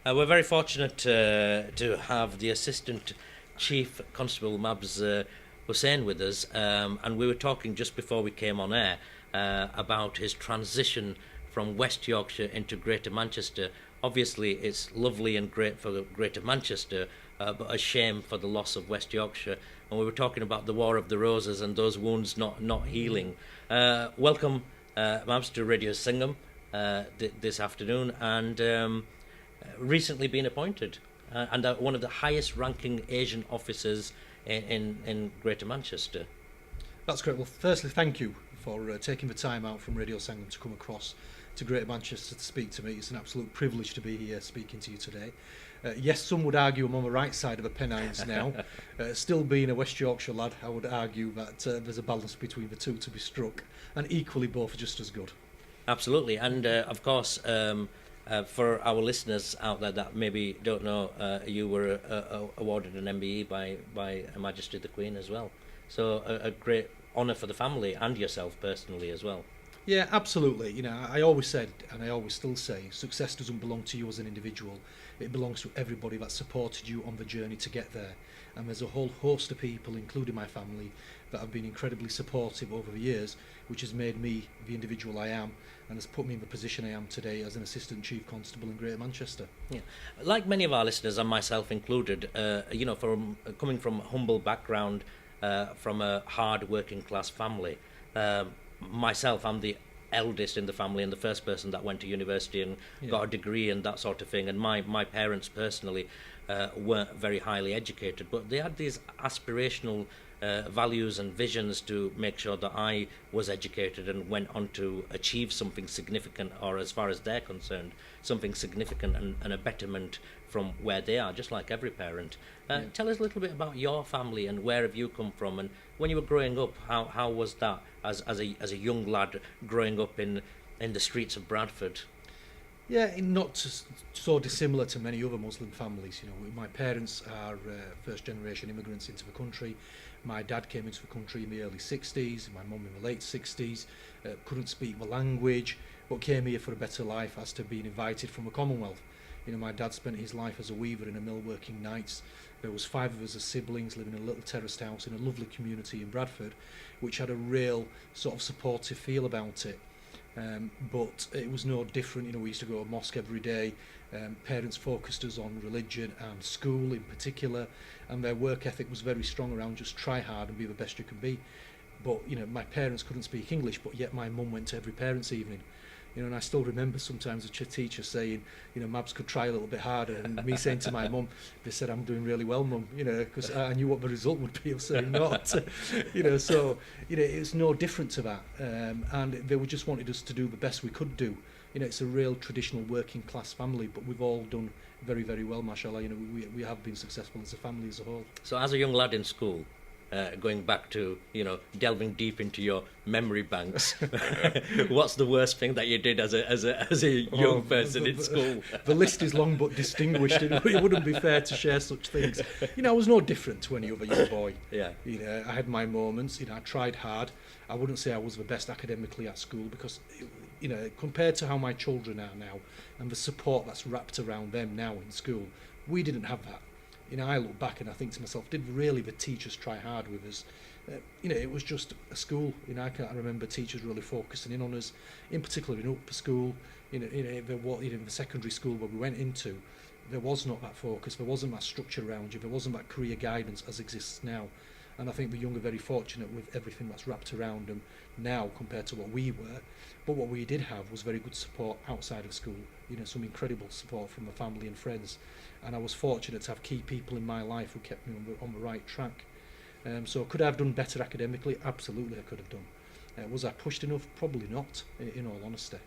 We're very fortunate to have the Assistant Chief Constable Mabs Hussain with us, and we were talking just before we came on air about his transition from West Yorkshire into Greater Manchester. Obviously, it's lovely and great for Greater Manchester, but a shame for the loss of West Yorkshire. And we were talking about the War of the Roses and those wounds not healing. Welcome, Mabs, to Radio Singham this afternoon, and recently been appointed and one of the highest ranking Asian officers in Greater Manchester. That's great. Well, firstly, thank you for taking the time out from Radio Sangam to come across to Greater Manchester to speak to me. It's an absolute privilege to be here speaking to you today. Yes, some would argue I'm on the right side of the Pennines now. Still being a West Yorkshire lad, I would argue that there's a balance between the two to be struck, and equally both are just as good. Absolutely, and of course, for our listeners out there that maybe don't know, you were awarded an MBE by Her Majesty the Queen as well. So a great honour for the family and yourself personally as well. Yeah, absolutely. You know, I always said, and I always still say, success doesn't belong to you as an individual. It belongs to everybody that supported you on the journey to get there. And there's a whole host of people, including my family, that have been incredibly supportive over the years, which has made me the individual I am and has put me in the position I am today as an Assistant Chief Constable in Greater Manchester. Yeah, like many of our listeners, and myself included, from coming from a humble background, from a hard working class family. Myself, I'm the eldest in the family and the first person that went to university and got a degree and that sort of thing. And my parents personally weren't very highly educated, but they had these aspirational values and visions to make sure that I was educated and went on to achieve something significant, or as far as they're concerned, something significant and a betterment from where they are, just like every parent. Tell us a little bit about your family and where have you come from, and when you were growing up, how was that as a young lad growing up in the streets of Bradford? Yeah, not so dissimilar to many other Muslim families. You know, my parents are first-generation immigrants into the country. My dad came into the country in the early 60s, my mum in the late 60s, couldn't speak the language, but came here for a better life as to being invited from the Commonwealth. You know, my dad spent his life as a weaver in a mill working nights. There was 5 of us as siblings living in a little terraced house in a lovely community in Bradford, which had a real sort of supportive feel about it. But it was no different. You know, we used to go to mosque every day. Parents focused us on religion and school in particular, and their work ethic was very strong around just try hard and be the best you can be. But you know, my parents couldn't speak English, but yet my mum went to every parents' evening. You know, and I still remember sometimes a teacher saying, you know, Mabs could try a little bit harder, and me saying to my mum, they said, I'm doing really well, mum, you know, because I knew what the result would be of saying not. You know, so, you know, it's no different to that. And they were just wanted us to do the best we could do. You know, it's a real traditional working class family, but we've all done very, very well, mashallah. You know, we have been successful as a family as a whole. So as a young lad in school, going back to, you know, delving deep into your memory banks, what's the worst thing that you did as a young person in school? The list is long but distinguished. It wouldn't be fair to share such things. You know, I was no different to any other young boy. Yeah. You know, I had my moments. You know, I tried hard. I wouldn't say I was the best academically at school because, you know, compared to how my children are now and the support that's wrapped around them now in school, we didn't have that. You know, I look back and I think to myself, did really the teachers try hard with us? You know, it was just a school. You know, I remember teachers really focusing in on us, in particular in upper school. In the secondary school where we went into, there was not that focus. There wasn't that structure around you. There wasn't that career guidance as exists now. And I think the young are very fortunate with everything that's wrapped around them now compared to what we were. But what we did have was very good support outside of school. You know, some incredible support from my family and friends. And I was fortunate to have key people in my life who kept me on the right track. So could I have done better academically? Absolutely I could have done. Was I pushed enough? Probably not, in all honesty.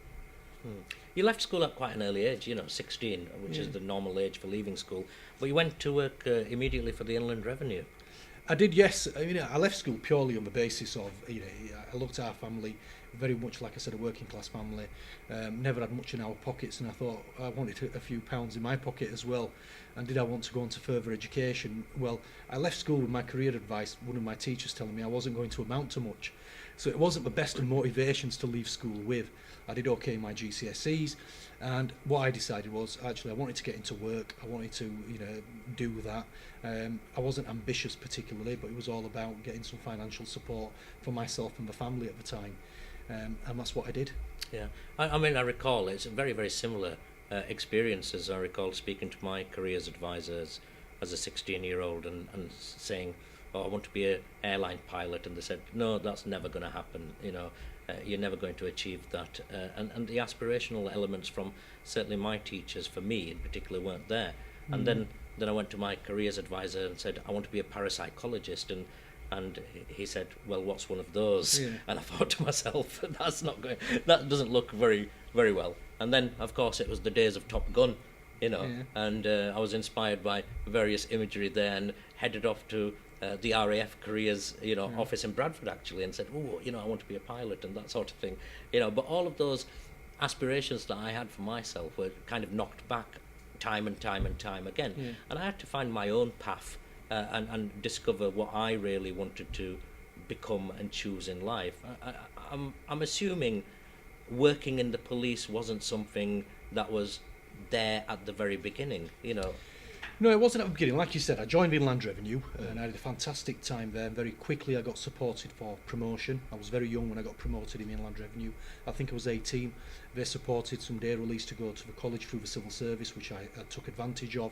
You left school at quite an early age, you know, 16, which is the normal age for leaving school. But you went to work immediately for the Inland Revenue. I did, yes. I mean, I left school purely on the basis of, you know, I looked at our family. very much, like I said, a working class family. Never had much in our pockets, and I thought I wanted a few pounds in my pocket as well. And did I want to go on to further education? Well, I left school with my career advice, one of my teachers telling me I wasn't going to amount to much. So it wasn't the best of motivations to leave school with. I did okay in my GCSEs, and what I decided was, actually, I wanted to get into work. I wanted to, do that. I wasn't ambitious particularly, but it was all about getting some financial support for myself and the family at the time, and that's what I did. Yeah, I mean, I recall it's very, very similar experiences. I recall speaking to my careers advisors as a 16-year-old and saying, "Oh, I want to be an airline pilot," and they said, "No, that's never going to happen. You're never going to achieve that." And the aspirational elements from certainly my teachers, for me in particular, weren't there. And then I went to my careers advisor and said, "I want to be a parapsychologist," and he said, "Well, what's one of those?" Yeah. And I thought to myself, that doesn't look very, very well. And then, of course, it was the days of Top Gun, Yeah. and I was inspired by various imagery there and headed off to the RAF careers, office in Bradford actually, and said, "Oh, I want to be a pilot," and that sort of thing, But all of those aspirations that I had for myself were kind of knocked back time and time and time again, Yeah. and I had to find my own path and discover what I really wanted to become and choose in life. I'm assuming working in the police wasn't something that was there at the very beginning, No, it wasn't at the beginning. Like you said, I joined Inland Revenue and I had a fantastic time there. And very quickly I got supported for promotion. I was very young when I got promoted in Inland Revenue. I think I was 18. They supported some day release to go to the college through the civil service, which I took advantage of.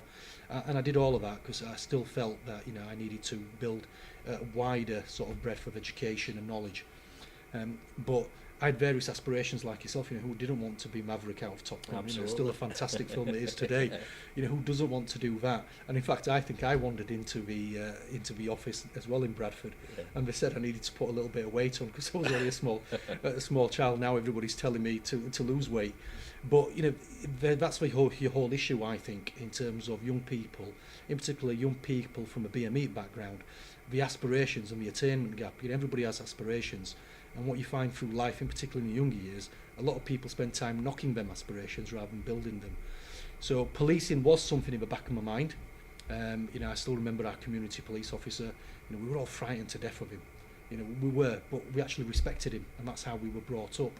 And I did all of that because I still felt that I needed to build a wider sort of breadth of education and knowledge. But I had various aspirations like yourself, who didn't want to be Maverick out of Top Gun. Still a fantastic film it is today. Who doesn't want to do that? And in fact, I think I wandered into the office as well in Bradford, and they said I needed to put a little bit of weight on because I was only a small child. Now everybody's telling me to lose weight, but that's your whole issue, I think, in terms of young people, in particular young people from a BME background, the aspirations and the attainment gap. Everybody has aspirations. And what you find through life, in particular in the younger years, a lot of people spend time knocking them aspirations rather than building them. So policing was something in the back of my mind. I still remember our community police officer. We were all frightened to death of him. We were, but we actually respected him, and that's how we were brought up.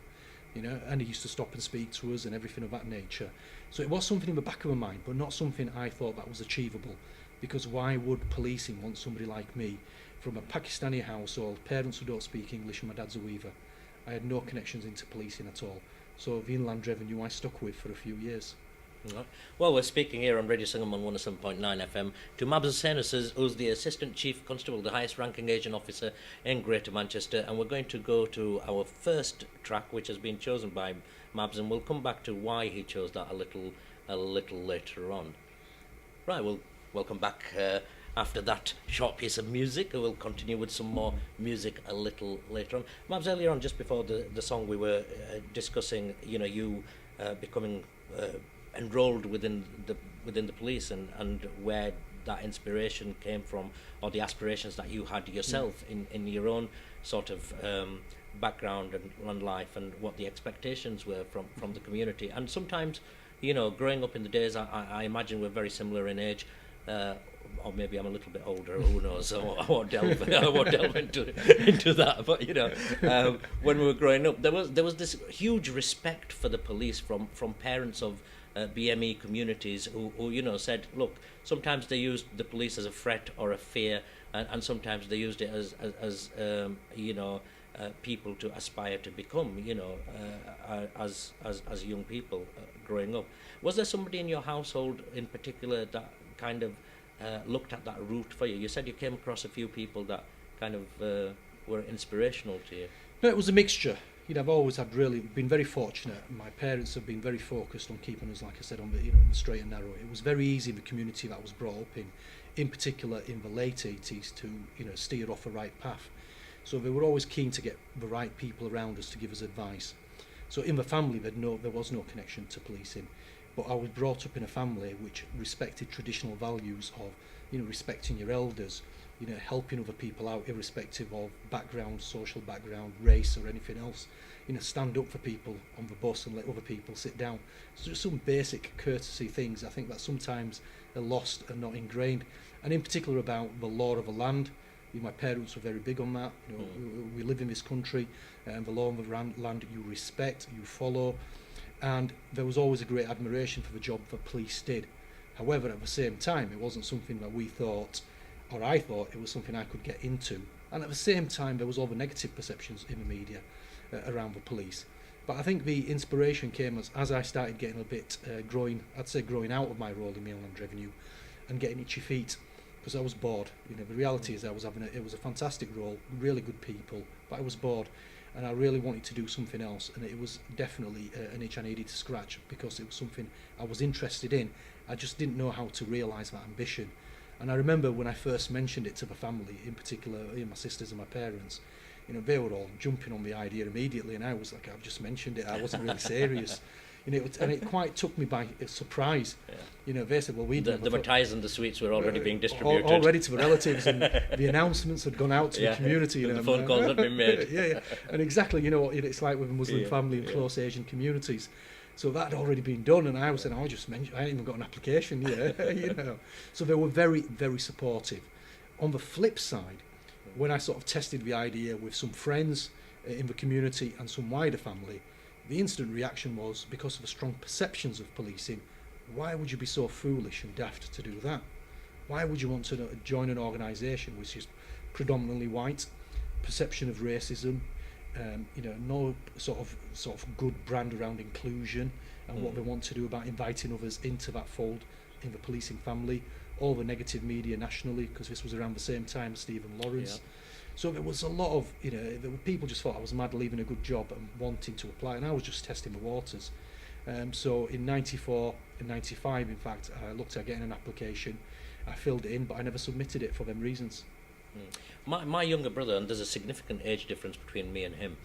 And he used to stop and speak to us and everything of that nature. So it was something in the back of my mind, but not something I thought that was achievable. Because why would policing want somebody like me from a Pakistani household, parents who don't speak English, and my dad's a weaver? I had no connections into policing at all. So the Inland Revenue I stuck with for a few years. Right. Well, we're speaking here on Radio Sangam on 107.9 FM to Mabs Hussain, who's the Assistant Chief Constable, the highest ranking agent officer in Greater Manchester, and we're going to go to our first track, which has been chosen by Mabs, and we'll come back to why he chose that a little later on. Right, we'll come back after that short piece of music. We'll continue with some more music a little later on. Mabs, earlier on, just before the song, we were discussing, you becoming enrolled within the police and where that inspiration came from, or the aspirations that you had yourself in your own sort of background and life, and what the expectations were from the community. And sometimes, growing up in the days, I imagine we're very similar in age. Or maybe I'm a little bit older, who knows? I won't delve into that. But when we were growing up, there was this huge respect for the police from parents of BME communities who said, look, sometimes they used the police as a threat or a fear, and sometimes they used it as people to aspire to become, as young people growing up. Was there somebody in your household in particular that kind of looked at that route for you? You said you came across a few people that kind of were inspirational to you. No, it was a mixture. I've always been very fortunate. My parents have been very focused on keeping us, like I said, on the straight and narrow. It was very easy in the community that I was brought up in particular in the late 80s, to steer off a right path. So they were always keen to get the right people around us to give us advice. So in the family, there was no connection to policing. But I was brought up in a family which respected traditional values of, respecting your elders, helping other people out, irrespective of background, social background, race, or anything else. Stand up for people on the bus and let other people sit down. So just some basic courtesy things I think that sometimes are lost and not ingrained, and in particular about the law of the land. My parents were very big on that. We live in this country, and the law of the land you respect, you follow, and there was always a great admiration for the job the police did. However, at the same time, it wasn't something that we thought, or I thought it was something I could get into. And at the same time, there was all the negative perceptions in the media around the police. But I think the inspiration came as I started getting a bit growing out of my role in the Inland Revenue and getting itchy feet, because I was bored. The reality is it was a fantastic role, really good people, but I was bored, and I really wanted to do something else, and it was definitely an itch I needed to scratch, because it was something I was interested in. I just didn't know how to realise that ambition. And I remember when I first mentioned it to the family, in particular my sisters and my parents, they were all jumping on the idea immediately, and I was like, I've just mentioned it, I wasn't really serious. And it quite took me by surprise. Yeah. They said, well, the mitais and the sweets were already being distributed. Already to the relatives, and the announcements had gone out to the community. The phone calls had been made. Yeah. And exactly, it's like with a Muslim family and close Asian communities. So that had already been done, and I was saying, I hadn't even got an application, So they were very, very supportive. On the flip side, when I sort of tested the idea with some friends in the community and some wider family, the instant reaction was, because of the strong perceptions of policing, why would you be so foolish and daft to do that? Why would you want to join an organisation which is predominantly white, perception of racism, no sort of good brand around inclusion and what they want to do about inviting others into that fold in the policing family, all the negative media nationally, because this was around the same time as Stephen Lawrence. Yeah. So there was a lot of, people just thought I was mad leaving a good job and wanting to apply, and I was just testing the waters. So in 94 and 95, in fact, I looked at getting an application. I filled it in, but I never submitted it for them reasons. My younger brother, and there's a significant age difference between me and him,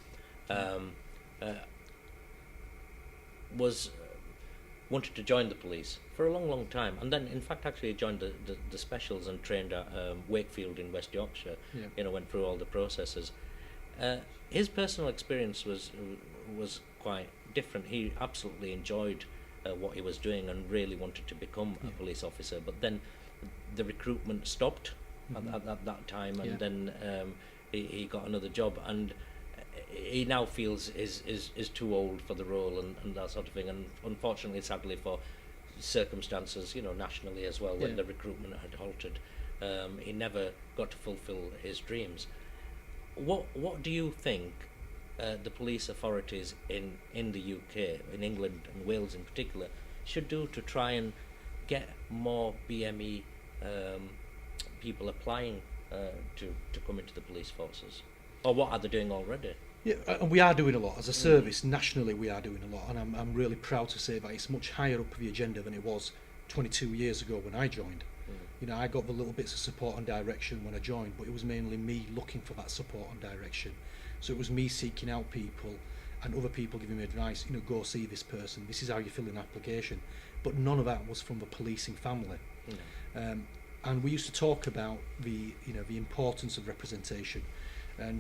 wanted to join the police for a long time, and then in fact actually joined the specials and trained at Wakefield in West Yorkshire. Went through all the processes. His personal experience was quite different. He absolutely enjoyed what he was doing and really wanted to become a police officer, but then the recruitment stopped at that time, and then he got another job, and he now feels is too old for the role and that sort of thing, and unfortunately, sadly, for circumstances nationally as well, when the recruitment had halted, he never got to fulfil his dreams. What do you think the police authorities in the UK, in England and Wales in particular, should do to try and get more BME people applying to come into the police forces? Or what are they doing already? Yeah, and we are doing a lot as a service. Nationally, we are doing a lot, and I'm really proud to say that it's much higher up the agenda than it was 22 years ago when I joined. I got the little bits of support and direction when I joined, but it was mainly me looking for that support and direction. So it was me seeking out people and other people giving me advice, go see this person, this is how you fill in an application. But none of that was from the policing family. And we used to talk about the importance of representation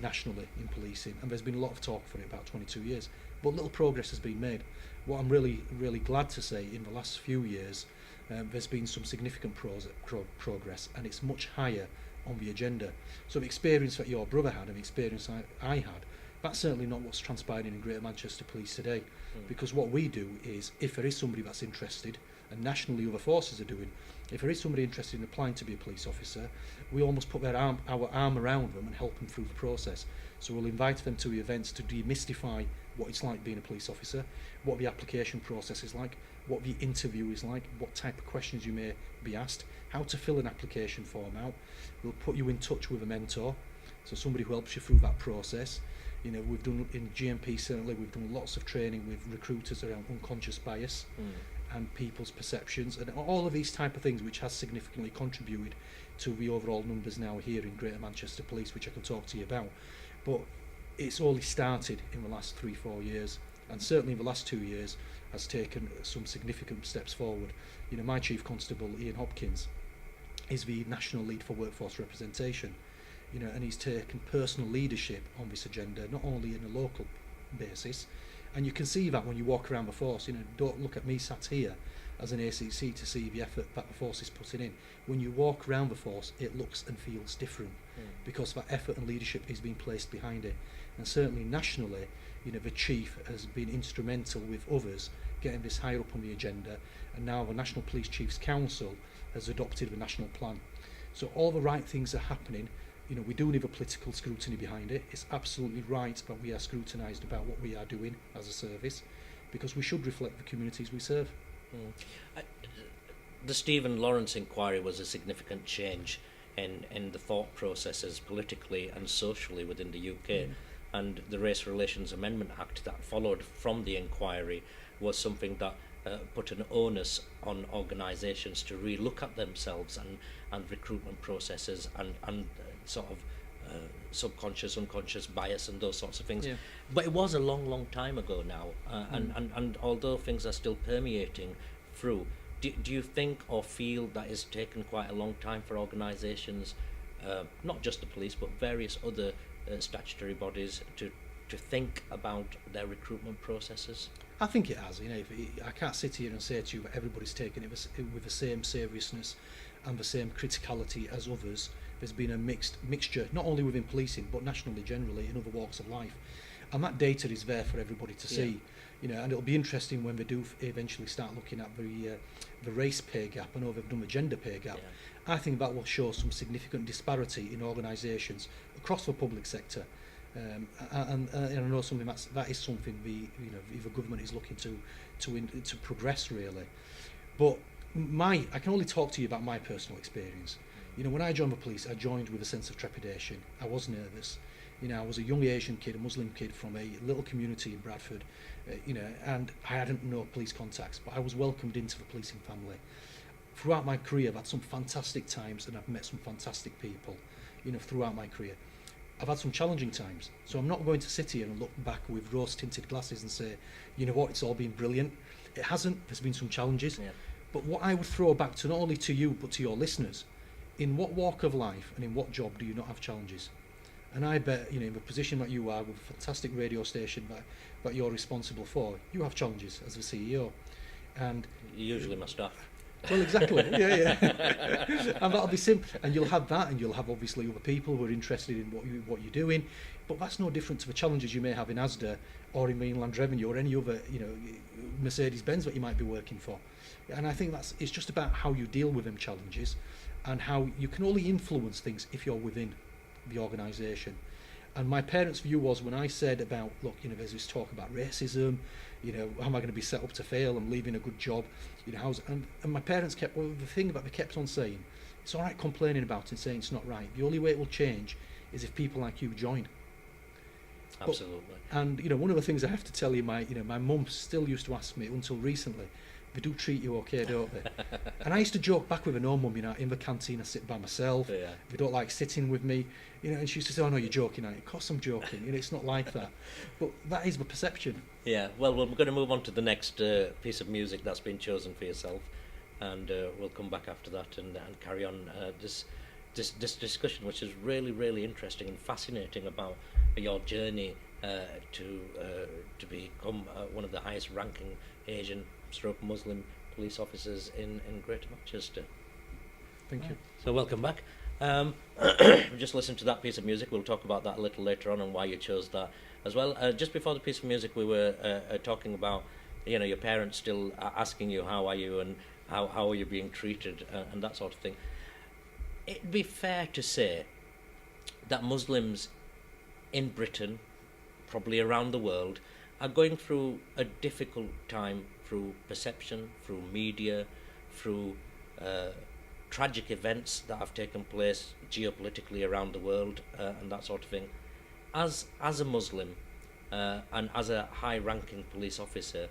nationally in policing, and there's been a lot of talk for it about 22 years, but little progress has been made. What I'm really glad to say, in the last few years there's been some significant progress, and it's much higher on the agenda. So the experience that your brother had and the experience I had, that's certainly not what's transpiring in Greater Manchester Police today. Because what we do is, if there is somebody that's interested, and nationally other forces are doing, if there is somebody interested in applying to be a police officer, we almost put our arm around them and help them through the process. So we'll invite them to the events to demystify what it's like being a police officer, what the application process is like, what the interview is like, what type of questions you may be asked, how to fill an application form out. We'll put you in touch with a mentor, so somebody who helps you through that process. We've done, in GMP certainly, we've done lots of training with recruiters around unconscious bias and people's perceptions, and all of these type of things, which has significantly contributed to the overall numbers now here in Greater Manchester Police, which I can talk to you about. But it's only started in the last 3-4 years, and certainly in the last 2 years has taken some significant steps forward. My Chief Constable, Ian Hopkins, is the national lead for workforce representation, and he's taken personal leadership on this agenda, not only in a local basis, and you can see that when you walk around the force. Don't look at me sat here as an ACC to see the effort that the force is putting in. When you walk around the force, it looks and feels different because that effort and leadership is being placed behind it. And certainly nationally, the chief has been instrumental with others getting this higher up on the agenda, and now the National Police Chiefs Council has adopted the national plan. So all the right things are happening. We do need a political scrutiny behind it. It's absolutely right that we are scrutinised about what we are doing as a service, because we should reflect the communities we serve. The Stephen Lawrence inquiry was a significant change in the thought processes politically and socially within the UK, and the Race Relations Amendment Act that followed from the inquiry was something that put an onus on organisations to re-look at themselves and recruitment processes and sort of subconscious, unconscious bias and those sorts of things. But it was a long time ago now, and although things are still permeating through, do you think or feel that it's taken quite a long time for organisations, not just the police but various other statutory bodies, to think about their recruitment processes? I think it has. I can't sit here and say to you that everybody's taken it with the same seriousness and the same criticality as others. There's been a mixture, not only within policing, but nationally generally in other walks of life. And that data is there for everybody to see. And it'll be interesting when they do eventually start looking at the race pay gap. I know they've done the gender pay gap. I think that will show some significant disparity in organisations across the public sector. And I know something that is something the government is looking to progress really. But I can only talk to you about my personal experience. When I joined the police, I joined with a sense of trepidation. I was nervous. I was a young Asian kid, a Muslim kid from a little community in Bradford, and I hadn't no police contacts, but I was welcomed into the policing family. Throughout my career, I've had some fantastic times and I've met some fantastic people, throughout my career. I've had some challenging times, so I'm not going to sit here and look back with rose-tinted glasses and say, what, it's all been brilliant. It hasn't. There's been some challenges. But what I would throw back to not only to you, but to your listeners, in what walk of life and in what job do you not have challenges? And I bet, in the position that you are with a fantastic radio station that you're responsible for, you have challenges as a CEO. And usually my staff. Well, exactly. And that'll be simple. And you'll have that, and you'll have obviously other people who are interested in what you're doing. But that's no different to the challenges you may have in Asda or in Mainland Revenue or any other, Mercedes-Benz that you might be working for. And I think it's just about how you deal with them challenges, and how you can only influence things if you're within the organisation. And my parents' view was, when I said about, look, there's this talk about racism, how am I going to be set up to fail? I'm leaving a good job, and my parents the thing that they kept on saying, it's all right complaining about it and saying it's not right. The only way it will change is if people like you join. Absolutely. And one of the things I have to tell you, my mum still used to ask me until recently, they do treat you okay, don't they? And I used to joke back with her, no mum, in the canteen I sit by myself. They don't like sitting with me, and she used to say, oh no, you're joking. Of course I'm joking, it's not like that. But that is the perception. Well, we're going to move on to the next piece of music that's been chosen for yourself, and we'll come back after that and carry on this discussion, which is really, really interesting and fascinating about your journey to become one of the highest ranking Asian/Muslim police officers in Greater Manchester. Thank you. So welcome back. Just listen to that piece of music. We'll talk about that a little later on and why you chose that as well. Just before the piece of music, we were talking about your parents still asking you how are you and how are you being treated and that sort of thing. It'd be fair to say that Muslims in Britain, probably around the world, are going through a difficult time through perception, through media, through tragic events that have taken place geopolitically around the world and that sort of thing. As a Muslim and as a high-ranking police officer,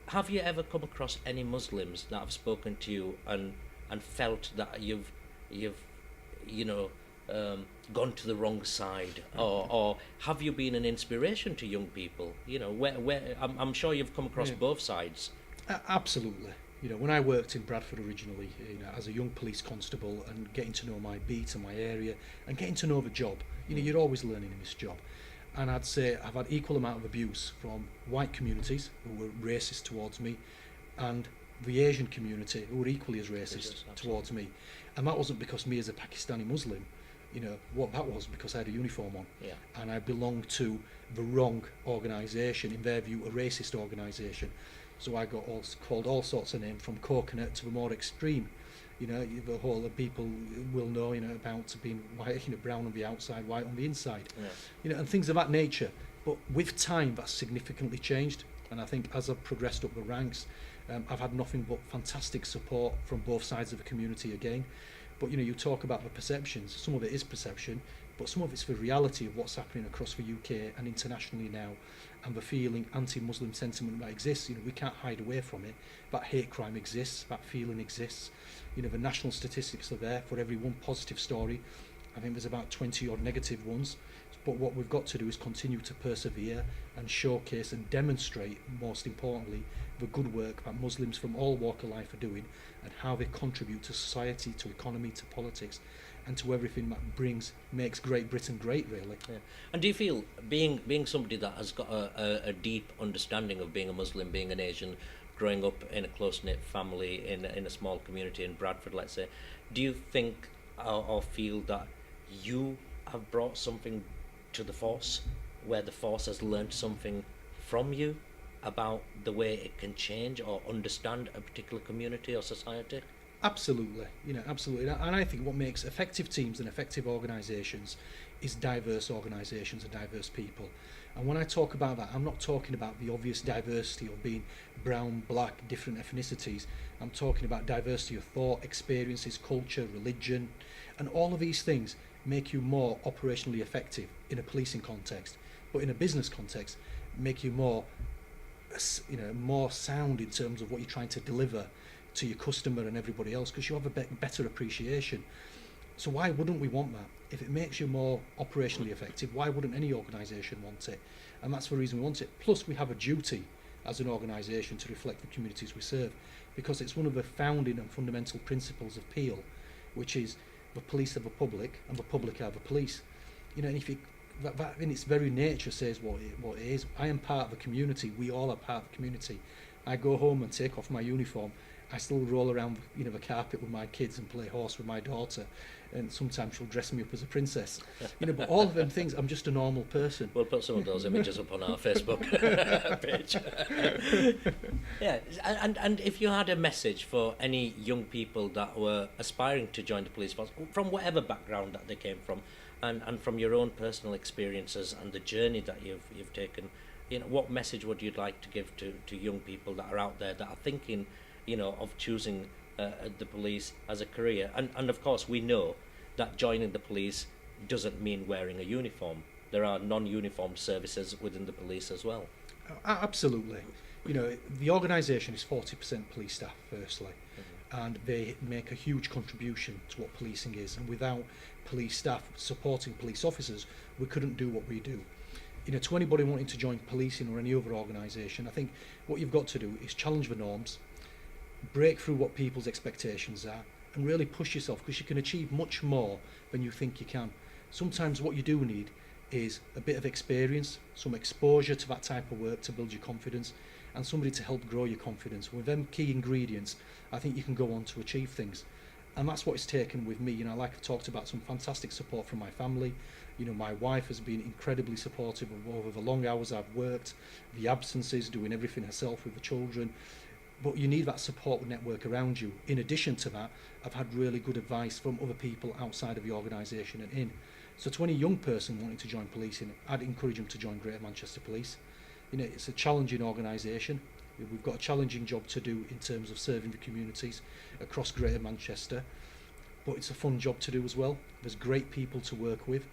have you ever come across any Muslims that have spoken to you and felt that you've gone to the wrong side, or have you been an inspiration to young people? Where I'm sure you've come across both sides. Absolutely. When I worked in Bradford originally, as a young police constable and getting to know my beat and my area and getting to know the job, you're always learning in this job. And I'd say I've had equal amount of abuse from white communities who were racist towards me and the Asian community who were equally as racist towards me. And that wasn't because me as a Pakistani Muslim, what that was because I had a uniform on. Yeah. And I belonged to the wrong organisation, in their view, a racist organisation. So I got called all sorts of names, from coconut to the more extreme. The whole of people will know, about being white, brown on the outside, white on the inside. Yeah. And things of that nature. But with time, that's significantly changed. And I think as I've progressed up the ranks, I've had nothing but fantastic support from both sides of the community again. But you talk about the perceptions. Some of it is perception, but some of it's the reality of what's happening across the UK and internationally now, and the feeling anti-Muslim sentiment that exists. We can't hide away from it. That hate crime exists, that feeling exists. The national statistics are there. For every one positive story, I think there's about 20 odd negative ones. But what we've got to do is continue to persevere and showcase and demonstrate, most importantly, the good work that Muslims from all walks of life are doing and how they contribute to society, to economy, to politics, and to everything that makes Great Britain great, really. Yeah. And do you feel, being somebody that has got a deep understanding of being a Muslim, being an Asian, growing up in a close-knit family in a small community in Bradford, let's say, do you think or feel that you have brought something to the force, where the force has learned something from you about the way it can change or understand a particular community or society? Absolutely, absolutely. And I think what makes effective teams and effective organisations is diverse organisations and diverse people. And when I talk about that, I'm not talking about the obvious diversity of being brown, black, different ethnicities. I'm talking about diversity of thought, experiences, culture, religion, and all of these things make you more operationally effective in a policing context, but in a business context make you more sound in terms of what you're trying to deliver to your customer and everybody else, because you have a better appreciation. So why wouldn't we want that? If it makes you more operationally effective, why wouldn't any organisation want it? And that's the reason we want it. Plus we have a duty as an organisation to reflect the communities we serve, because it's one of the founding and fundamental principles of Peel, which is the police are the public and the public are the police. And if that in its very nature says what it is. I am part of the community. We all are part of the community. I go home and take off my uniform. I still roll around the carpet with my kids and play horse with my daughter, and sometimes she'll dress me up as a princess. But all of them things, I'm just a normal person. We'll put some of those images up on our Facebook page. Yeah, and if you had a message for any young people that were aspiring to join the police force, from whatever background that they came from, and from your own personal experiences and the journey that you've taken, what message would you like to give to young people that are out there that are thinking, of choosing the police as a career? And of course we know that joining the police doesn't mean wearing a uniform. There are non-uniformed services within the police as well. Absolutely. The organisation is 40% police staff, firstly, and they make a huge contribution to what policing is. And without police staff supporting police officers, we couldn't do what we do. To anybody wanting to join policing or any other organisation, I think what you've got to do is challenge the norms, break through what people's expectations are, and really push yourself, because you can achieve much more than you think you can. Sometimes what you do need is a bit of experience, some exposure to that type of work to build your confidence, and somebody to help grow your confidence. With them key ingredients, I think you can go on to achieve things. And that's what it's taken with me. Like I've talked about, some fantastic support from my family. My wife has been incredibly supportive over the long hours I've worked, the absences, doing everything herself with the children. But you need that support network around you. In addition to that, I've had really good advice from other people outside of the organisation and in. So to any young person wanting to join policing, I'd encourage them to join Greater Manchester Police. It's a challenging organisation. We've got a challenging job to do in terms of serving the communities across Greater Manchester, but it's a fun job to do as well. There's great people to work with.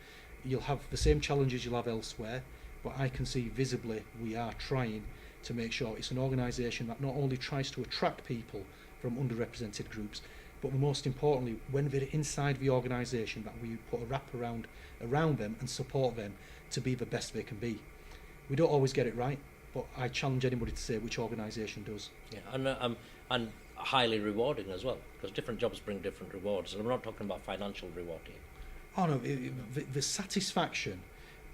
You'll have the same challenges you'll have elsewhere, but I can see visibly we are trying to make sure it's an organisation that not only tries to attract people from underrepresented groups, but most importantly, when they're inside the organisation, that we put a wrap around them and support them to be the best they can be. We don't always get it right, but I challenge anybody to say which organisation does. Yeah, and highly rewarding as well, because different jobs bring different rewards, and I'm not talking about financial reward here. Oh no, the satisfaction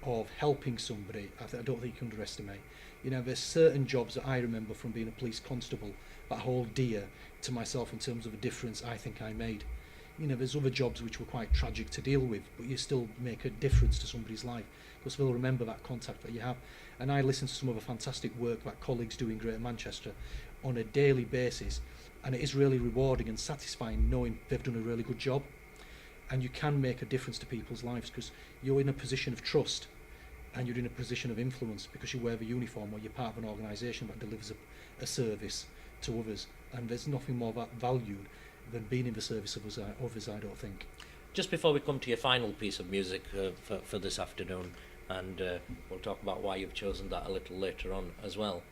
of helping somebody, I don't think you can underestimate. You know, there's certain jobs that I remember from being a police constable that hold dear to myself in terms of a difference I think I made. You know, there's other jobs which were quite tragic to deal with, but you still make a difference to somebody's life because they'll remember that contact that you have. And I listen to some of the fantastic work that colleagues do in Greater Manchester on a daily basis, and it is really rewarding and satisfying knowing they've done a really good job. And you can make a difference to people's lives because you're in a position of trust and you're in a position of influence because you wear the uniform or you're part of an organisation that delivers a service to others, and there's nothing more that valued than being in the service of others, I don't think. Just before we come to your final piece of music for this afternoon, and we'll talk about why you've chosen that a little later on as well.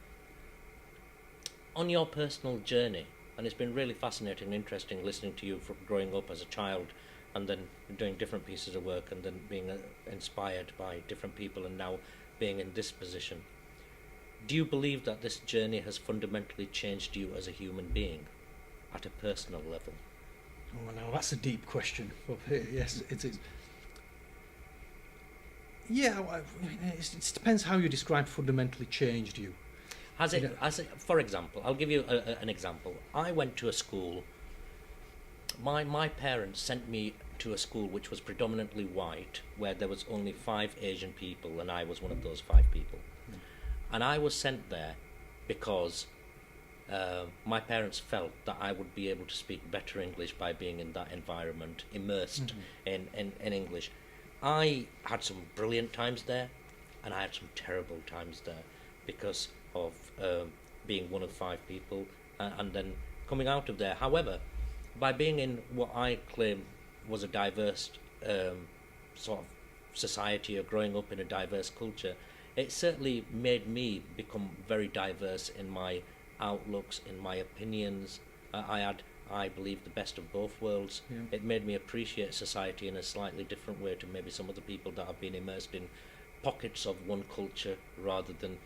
On your personal journey, and it's been really fascinating and interesting listening to you from growing up as a child and then doing different pieces of work and then being inspired by different people and now being in this position. Do you believe that this journey has fundamentally changed you as a human being at a personal level? Oh, now that's a deep question. Yes, it is. Yeah, it depends how you describe fundamentally changed you. Has it, for example, I'll give you an example. I went to a school. My parents sent me to a school which was predominantly white, where there was only 5 Asian people, and I was one of those 5 people. And I was sent there because my parents felt that I would be able to speak better English by being in that environment, immersed in English. I had some brilliant times there, and I had some terrible times there because of being one of 5 people and then coming out of there. However, by being in what I claim was a diverse sort of society or growing up in a diverse culture, it certainly made me become very diverse in my outlooks, in my opinions. I had, I believe, the best of both worlds. Yeah. It made me appreciate society in a slightly different way to maybe some of the people that have been immersed in pockets of one culture rather than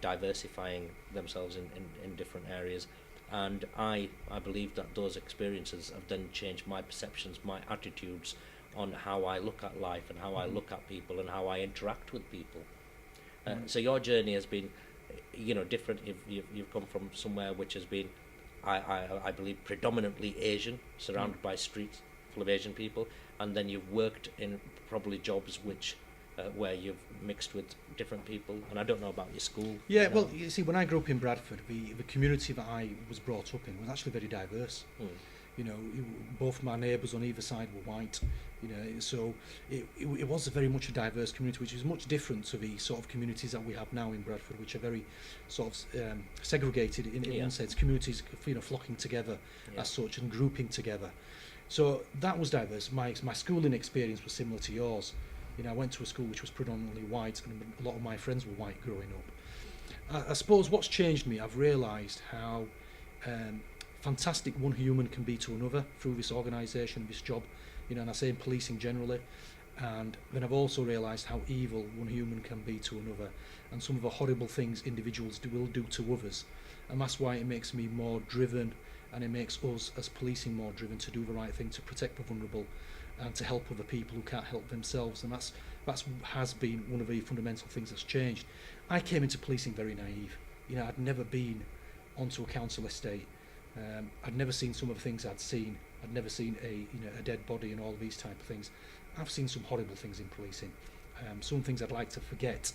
diversifying themselves in different areas. And I believe that those experiences have then changed my perceptions, my attitudes on how I look at life and how I look at people and how I interact with people. So your journey has been, different. You've come from somewhere which has been, I believe, predominantly Asian, surrounded by streets full of Asian people, and then you've worked in probably jobs which where you've mixed with different people. And I don't know about your school. Yeah, well, you see, when I grew up in Bradford, the community that I was brought up in was actually very diverse. You know, both my neighbours on either side were white. You know, so it was very much a diverse community, which is much different to the sort of communities that we have now in Bradford, which are very sort of segregated in one sense. Communities, flocking together as such and grouping together. So that was diverse. My schooling experience was similar to yours. You know, I went to a school which was predominantly white, and a lot of my friends were white growing up. I suppose what's changed me, I've realised how fantastic one human can be to another through this organisation, this job, and I say in policing generally. And then I've also realised how evil one human can be to another, and some of the horrible things individuals will do to others. And that's why it makes me more driven, and it makes us as policing more driven to do the right thing, to protect the vulnerable and to help other people who can't help themselves. And that's has been one of the fundamental things that's changed. I came into policing very naive. I'd never been onto a council estate. I'd never seen some of the things I'd seen. I'd never seen a dead body and all of these type of things. I've seen some horrible things in policing. Some things I'd like to forget.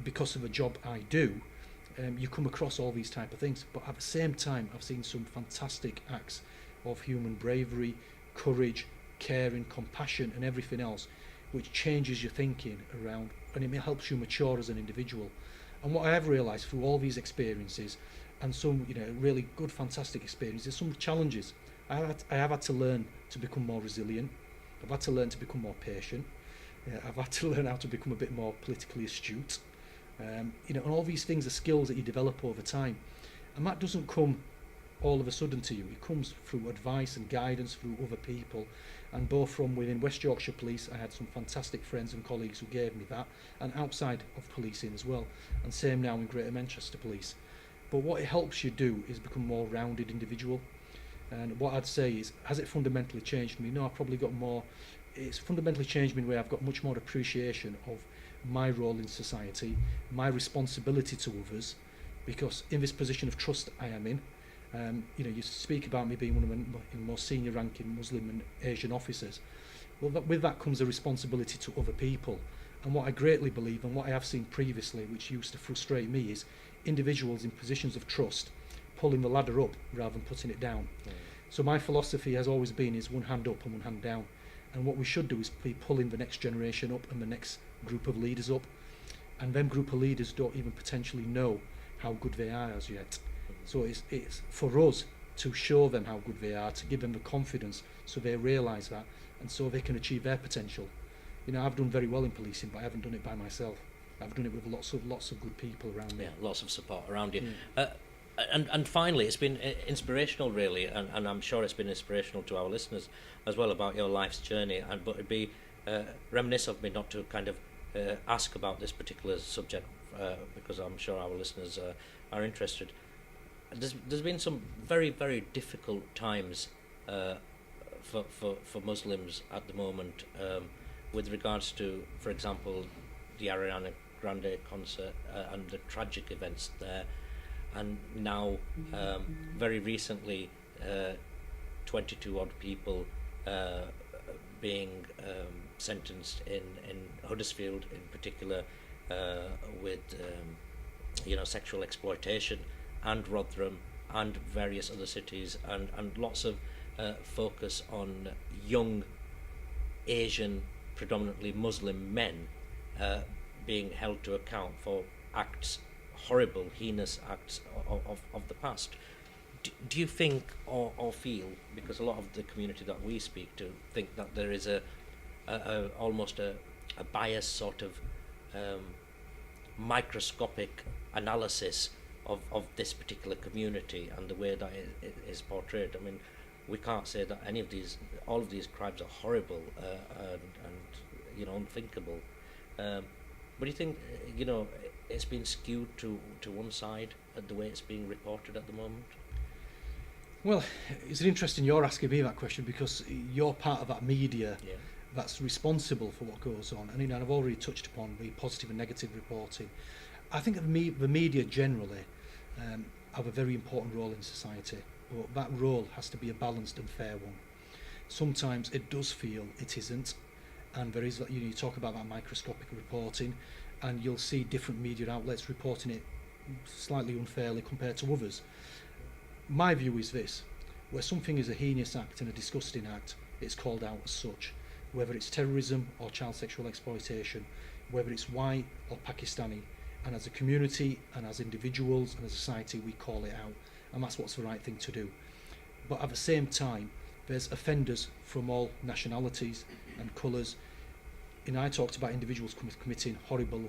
Because of the job I do, you come across all these type of things. But at the same time, I've seen some fantastic acts of human bravery, courage, caring, compassion and everything else, which changes your thinking around, and it helps you mature as an individual. And what I have realised through all these experiences, and some really good, fantastic experiences, some challenges, I have had to learn to become more resilient. I've had to learn to become more patient. I've had to learn how to become a bit more politically astute. And all these things are skills that you develop over time, and that doesn't come all of a sudden to you. It comes through advice and guidance through other people, and both from within West Yorkshire Police, I had some fantastic friends and colleagues who gave me that, and outside of policing as well, and same now in Greater Manchester Police. But what it helps you do is become a more rounded individual. And what I'd say is, has it fundamentally changed me? No, I've probably got more. It's fundamentally changed me in a way I've got much more appreciation of my role in society, my responsibility to others, because in this position of trust I am in, you speak about me being one of the more senior ranking Muslim and Asian officers. Well, with that comes a responsibility to other people. And what I greatly believe, and what I have seen previously, which used to frustrate me, is individuals in positions of trust pulling the ladder up rather than putting it down. So my philosophy has always been is one hand up and one hand down. And what we should do is be pulling the next generation up and the next group of leaders up. And them group of leaders don't even potentially know how good they are as yet. So it's for us to show them how good they are, to give them the confidence so they realise that, and so they can achieve their potential. I've done very well in policing, but I haven't done it by myself. I've done it with lots of good people around me. Yeah, lots of support around you. And finally, it's been inspirational, really, and I'm sure it's been inspirational to our listeners as well about your life's journey. But it'd be reminiscent of me not to kind of ask about this particular subject because I'm sure our listeners are interested. There's been some very, very difficult times for Muslims at the moment with regards to, for example, the Ariana Grande concert and the tragic events there. And now, very recently, 22 odd people being sentenced in Huddersfield, in particular, with sexual exploitation, and Rotherham, and various other cities, and lots of focus on young Asian, predominantly Muslim men being held to account for acts, horrible, heinous acts of the past. Do you think or feel, because a lot of the community that we speak to think that there is almost a biased sort of microscopic analysis of this particular community and the way that it is portrayed? I mean, we can't say that all of these crimes are horrible and unthinkable. But do you think it's been skewed to one side at the way it's being reported at the moment? Well, it's interesting you're asking me that question, because you're part of that media that's responsible for what goes on. And I've already touched upon the positive and negative reporting. I think the media generally have a very important role in society, but that role has to be a balanced and fair one. Sometimes it does feel it isn't, and there is, you talk about that microscopic reporting, and you'll see different media outlets reporting it slightly unfairly compared to others. My view is this: where something is a heinous act and a disgusting act, it's called out as such. Whether it's terrorism or child sexual exploitation, whether it's white or Pakistani, and as a community and as individuals and as a society, we call it out, and that's what's the right thing to do. But at the same time, there's offenders from all nationalities and colours. I talked about individuals committing horrible,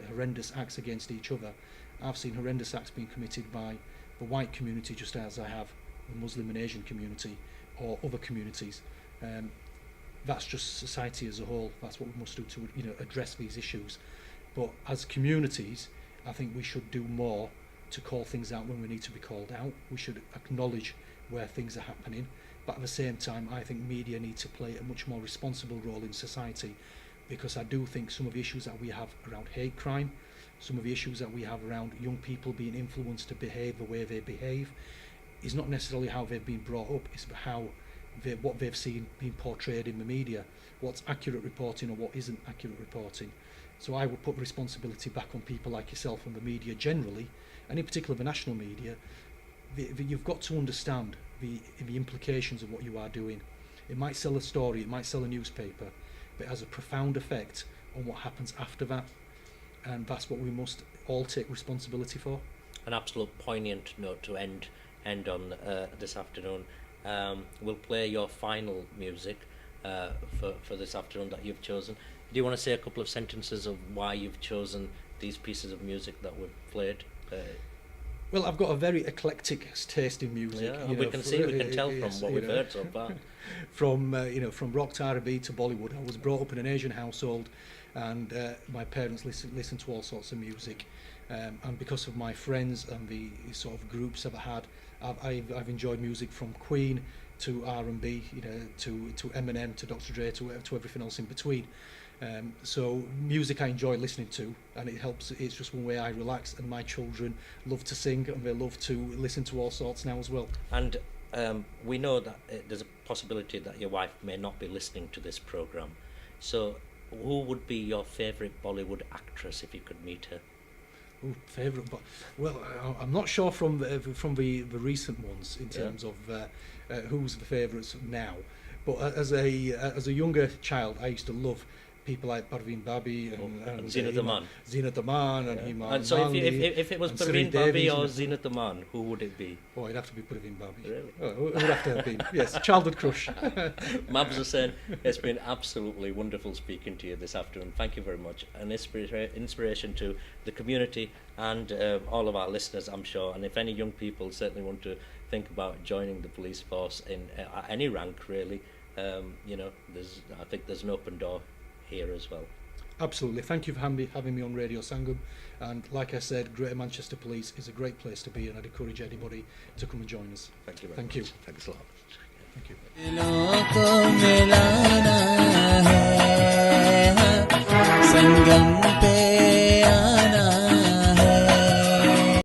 horrendous acts against each other. I've seen horrendous acts being committed by the white community, just as I have the Muslim and Asian community or other communities. That's just society as a whole. That's what we must do to address these issues. But as communities, I think we should do more to call things out when we need to be called out. We should acknowledge where things are happening. But at the same time, I think media need to play a much more responsible role in society, because I do think some of the issues that we have around hate crime, some of the issues that we have around young people being influenced to behave the way they behave, is not necessarily how they've been brought up, it's what they've seen being portrayed in the media, what's accurate reporting or what isn't accurate reporting. So I would put responsibility back on people like yourself and the media generally, and in particular the national media. You've got to understand the implications of what you are doing. It might sell a story, it might sell a newspaper, but it has a profound effect on what happens after that, and that's what we must all take responsibility for. An absolute poignant note to end on this afternoon. We'll play your final music for this afternoon that you've chosen. Do you want to say a couple of sentences of why you've chosen these pieces of music that we've played? Well, I've got a very eclectic taste in music. Yeah, we can tell from what we've heard so far. From rock to R&B to Bollywood. I was brought up in an Asian household, and my parents listen to all sorts of music, and because of my friends and the sort of groups I've had, I've enjoyed music from Queen to R&B, to Eminem, to Dr. Dre, to everything else in between. So music I enjoy listening to, and it helps. It's just one way I relax, and my children love to sing, and they love to listen to all sorts now as well. And we know that there's a possibility that your wife may not be listening to this program. So who would be your favourite Bollywood actress if you could meet her? Ooh, favourite, but well, I'm not sure from the recent ones in terms of who's the favourites now. But as a younger child, I used to love people like Parveen Babi and Zeenat Aman. Zeenat Aman and Hima. And so if it was Parveen Babi or Zeenat Aman, who would it be? Oh, it'd have to be Parveen Babi. Really? Oh, it would have to have been. Yes, childhood crush. Mabs Hussain, it's been absolutely wonderful speaking to you this afternoon. Thank you very much. An inspiration to the community and all of our listeners, I'm sure. And if any young people certainly want to think about joining the police force in any rank, really, I think there's an open door here as well. Absolutely. Thank you for having me on Radio Sangam. And like I said, Greater Manchester Police is a great place to be, and I'd encourage anybody to come and join us. Thank you very much. You. Thanks a lot. Thank you.